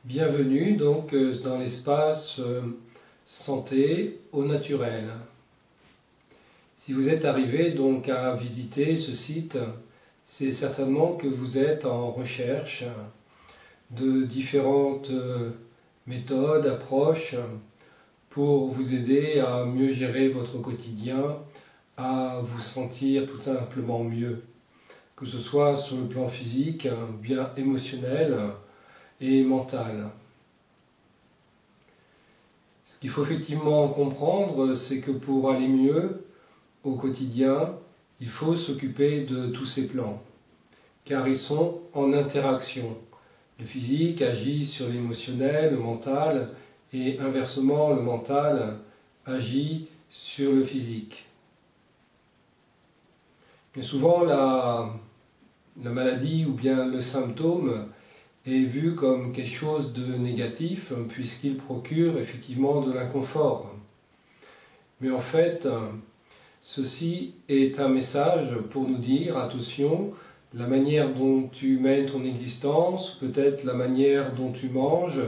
Bienvenue donc dans l'espace santé au naturel. Si vous êtes arrivé donc à visiter ce site, c'est certainement que vous êtes en recherche de différentes méthodes, approches pour vous aider à mieux gérer votre quotidien, à vous sentir tout simplement mieux, que ce soit sur le plan physique, bien émotionnel et mental. Ce qu'il faut effectivement comprendre, c'est que pour aller mieux au quotidien, il faut s'occuper de tous ces plans, car ils sont en interaction. Le physique agit sur l'émotionnel, le mental, et inversement, le mental agit sur le physique. Mais souvent, la maladie ou bien le symptôme est vu comme quelque chose de négatif puisqu'il procure effectivement de l'inconfort. Mais en fait, ceci est un message pour nous dire, attention, la manière dont tu mènes ton existence, peut-être la manière dont tu manges,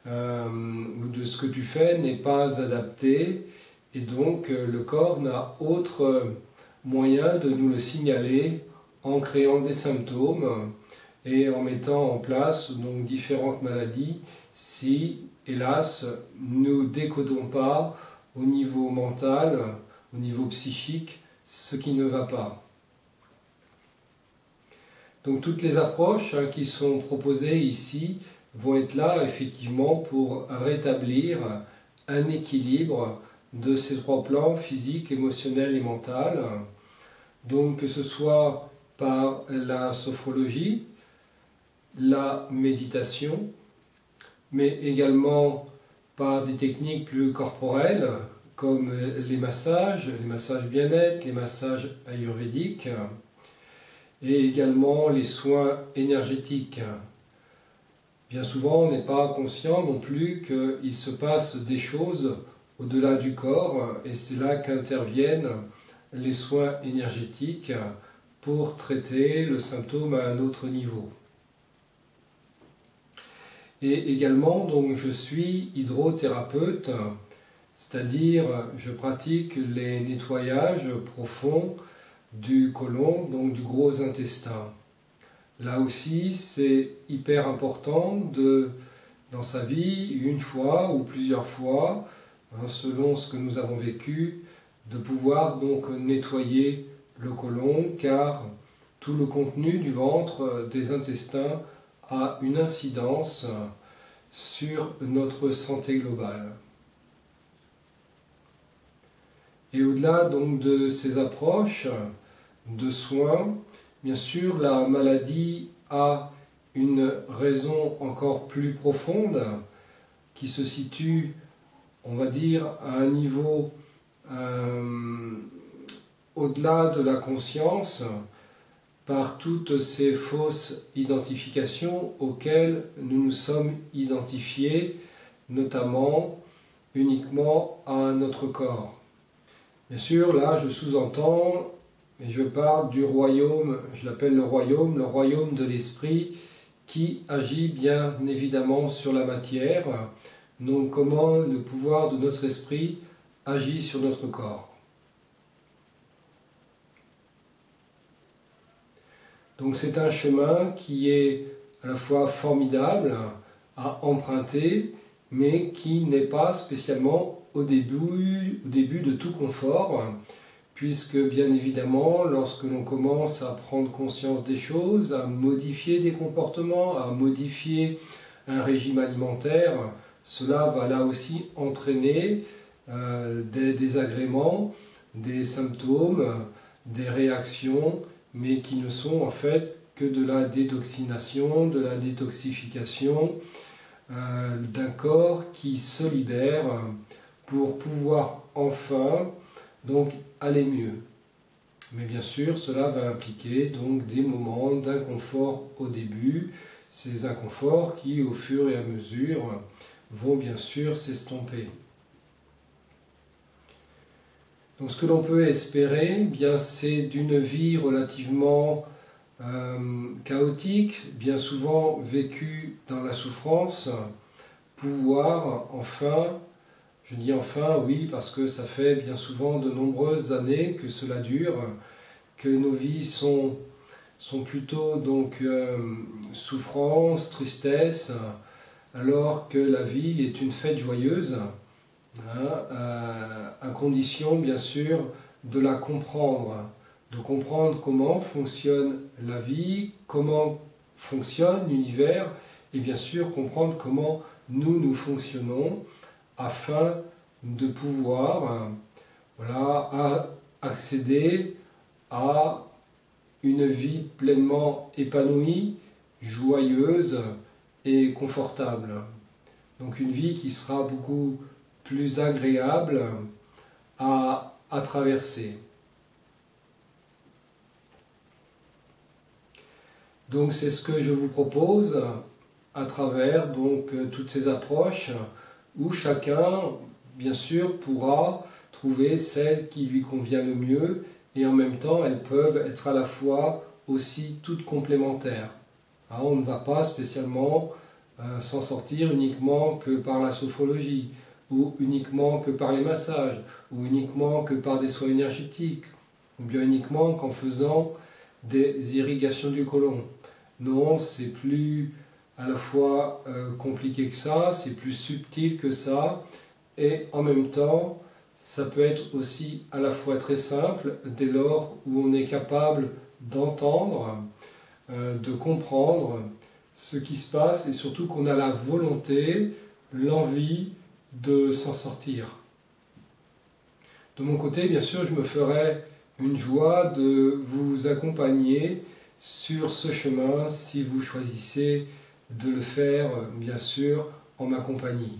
ou de ce que tu fais n'est pas adaptée, et donc le corps n'a autre moyen de nous le signaler en créant des symptômes et en mettant en place donc différentes maladies si, hélas, nous ne décodons pas au niveau mental, au niveau psychique, ce qui ne va pas. Donc toutes les approches qui sont proposées ici vont être là effectivement pour rétablir un équilibre de ces trois plans, physique, émotionnel et mental. Donc que ce soit par la sophrologie, la méditation, mais également par des techniques plus corporelles comme les massages bien-être, les massages ayurvédiques et également les soins énergétiques. Bien souvent, on n'est pas conscient non plus qu'il se passe des choses au-delà du corps et c'est là qu'interviennent les soins énergétiques pour traiter le symptôme à un autre niveau. Et également, donc, je suis hydrothérapeute, c'est-à-dire je pratique les nettoyages profonds du côlon, donc du gros intestin. Là aussi, c'est hyper important dans sa vie, une fois ou plusieurs fois, selon ce que nous avons vécu, de pouvoir donc nettoyer le côlon, car tout le contenu du ventre, des intestins, a une incidence sur notre santé globale. Et au-delà donc de ces approches de soins, bien sûr la maladie a une raison encore plus profonde qui se situe, on va dire, à un niveau au-delà de la conscience, par toutes ces fausses identifications auxquelles nous nous sommes identifiés, notamment uniquement à notre corps. Bien sûr, là je sous-entends, et je parle du royaume, je l'appelle le royaume de l'esprit, qui agit bien évidemment sur la matière, donc comment le pouvoir de notre esprit agit sur notre corps. Donc c'est un chemin qui est à la fois formidable à emprunter, mais qui n'est pas spécialement au début de tout confort, puisque bien évidemment, lorsque l'on commence à prendre conscience des choses, à modifier des comportements, à modifier un régime alimentaire, cela va là aussi entraîner des désagréments, des symptômes, des réactions, mais qui ne sont en fait que de la détoxination, de la détoxification d'un corps qui se libère pour pouvoir enfin donc aller mieux. Mais bien sûr, cela va impliquer donc des moments d'inconfort au début, ces inconforts qui au fur et à mesure vont bien sûr s'estomper. Donc ce que l'on peut espérer, bien c'est d'une vie relativement chaotique, bien souvent vécu dans la souffrance, pouvoir enfin, je dis enfin oui parce que ça fait bien souvent de nombreuses années que cela dure, que nos vies sont plutôt donc souffrance, tristesse, alors que la vie est une fête joyeuse, à condition bien sûr de la comprendre, de comprendre comment fonctionne la vie, comment fonctionne l'univers, et bien sûr comprendre comment nous fonctionnons, afin de pouvoir accéder à une vie pleinement épanouie, joyeuse et confortable. Donc une vie qui sera beaucoup plus agréable à traverser. Donc c'est ce que je vous propose à travers toutes ces approches où chacun, bien sûr, pourra trouver celle qui lui convient le mieux, et en même temps elles peuvent être à la fois aussi toutes complémentaires. On ne va pas spécialement s'en sortir uniquement que par la sophrologie, ou uniquement que par les massages, ou uniquement que par des soins énergétiques, ou bien uniquement qu'en faisant des irrigations du côlon. Non, c'est plus à la fois compliqué que ça, c'est plus subtil que ça, et en même temps, ça peut être aussi à la fois très simple dès lors où on est capable d'entendre, de comprendre ce qui se passe, et surtout qu'on a la volonté, l'envie de s'en sortir. De mon côté, bien sûr, je me ferai une joie de vous accompagner sur ce chemin si vous choisissez de le faire, bien sûr, en ma compagnie.